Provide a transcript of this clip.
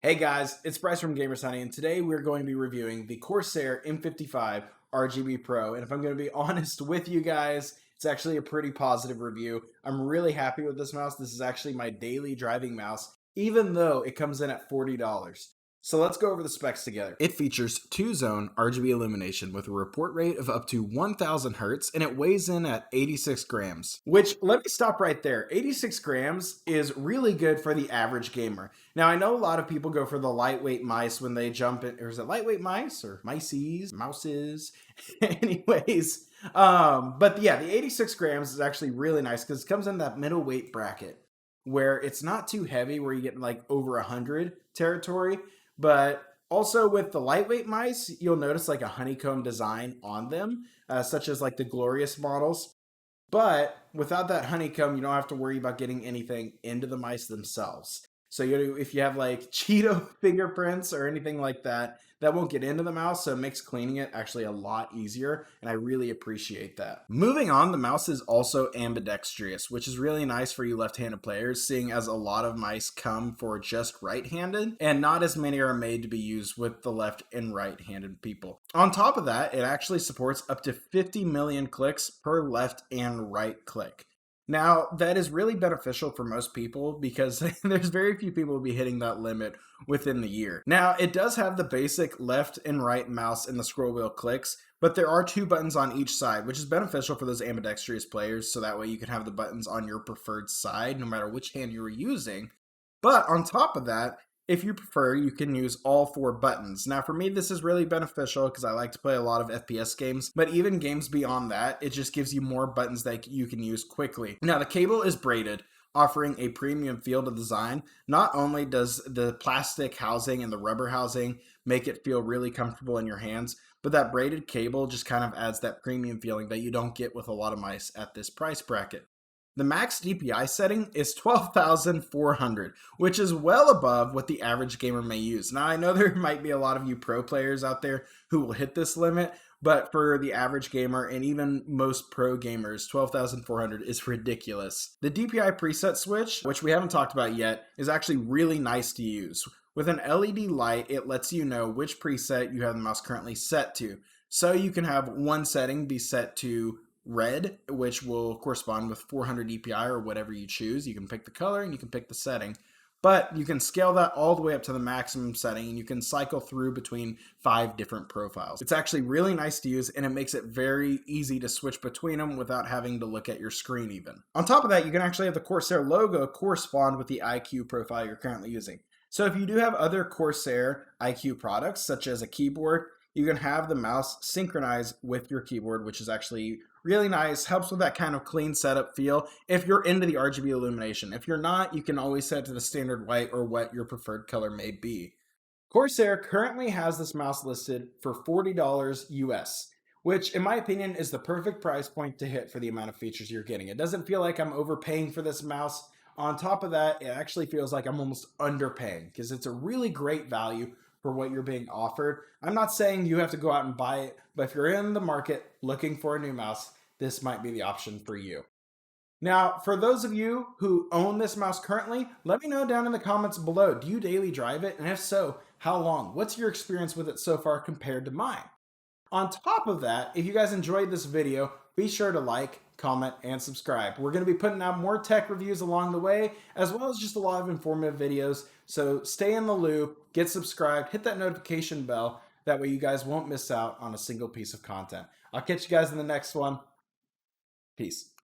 Hey guys, it's Bryce from Gamers Honey, and today we're going to be reviewing the Corsair M55 RGB Pro. And if I'm going to be honest with you guys, it's actually a pretty positive review. I'm really happy with this mouse. This is actually my daily driving mouse, even though it comes in at $40. So let's go over the specs together. It features 2-zone RGB illumination with a report rate of up to 1000 Hz, and it weighs in at 86 grams. Which, let me stop right there. 86 grams is really good for the average gamer. Now, I know a lot of people go for the lightweight mice when they jump in, or is it lightweight mice or mices, mouses? Anyways, but yeah, the 86 grams is actually really nice because it comes in that middle weight bracket where it's not too heavy, where you get like over 100 territory. But also with the lightweight mice, you'll notice like a honeycomb design on them, such as like the Glorious models. But without that honeycomb, you don't have to worry about getting anything into the mice themselves. So if you have like Cheeto fingerprints or anything like that, that won't get into the mouse, so it makes cleaning it actually a lot easier, and I really appreciate that. Moving on, the mouse is also ambidextrous, which is really nice for you left-handed players, seeing as a lot of mice come for just right-handed, and not as many are made to be used with the left and right-handed people. On top of that, it actually supports up to 50 million clicks per left and right click. Now, that is really beneficial for most people because there's very few people will be hitting that limit within the year. Now, it does have the basic left and right mouse and the scroll wheel clicks, but there are 2 buttons on each side, which is beneficial for those ambidextrous players, so that way you can have the buttons on your preferred side, no matter which hand you're using. But on top of that, if you prefer, you can use all 4 buttons. Now for me, this is really beneficial because I like to play a lot of FPS games, but even games beyond that, it just gives you more buttons that you can use quickly. Now the cable is braided, offering a premium feel to the design. Not only does the plastic housing and the rubber housing make it feel really comfortable in your hands, but that braided cable just kind of adds that premium feeling that you don't get with a lot of mice at this price bracket. The max DPI setting is 12,400, which is well above what the average gamer may use. Now, I know there might be a lot of you pro players out there who will hit this limit, but for the average gamer and even most pro gamers, 12,400 is ridiculous. The DPI preset switch, which we haven't talked about yet, is actually really nice to use. With an LED light, it lets you know which preset you have the mouse currently set to. So you can have one setting be set to red, which will correspond with 400 DPI or whatever you choose. You can pick the color and you can pick the setting, but you can scale that all the way up to the maximum setting, and you can cycle through between 5 different profiles. It's actually really nice to use, and it makes it very easy to switch between them without having to look at your screen even. On top of that, you can actually have the Corsair logo correspond with the IQ profile you're currently using. So if you do have other Corsair IQ products, such as a keyboard, you can have the mouse synchronize with your keyboard, which is actually really nice, helps with that kind of clean setup feel if you're into the RGB illumination. If you're not, you can always set it to the standard white or what your preferred color may be. Corsair currently has this mouse listed for $40 US, which in my opinion is the perfect price point to hit for the amount of features you're getting. It doesn't feel like I'm overpaying for this mouse. On top of that, it actually feels like I'm almost underpaying because it's a really great value for what you're being offered. I'm not saying you have to go out and buy it, but if you're in the market looking for a new mouse, this might be the option for you. Now, for those of you who own this mouse currently, let me know down in the comments below. Do you daily drive it? And if so, how long? What's your experience with it so far compared to mine? On top of that, if you guys enjoyed this video, be sure to like, comment, and subscribe. We're going to be putting out more tech reviews along the way, as well as just a lot of informative videos. So stay in the loop, get subscribed, hit that notification bell. That way you guys won't miss out on a single piece of content. I'll catch you guys in the next one. Peace.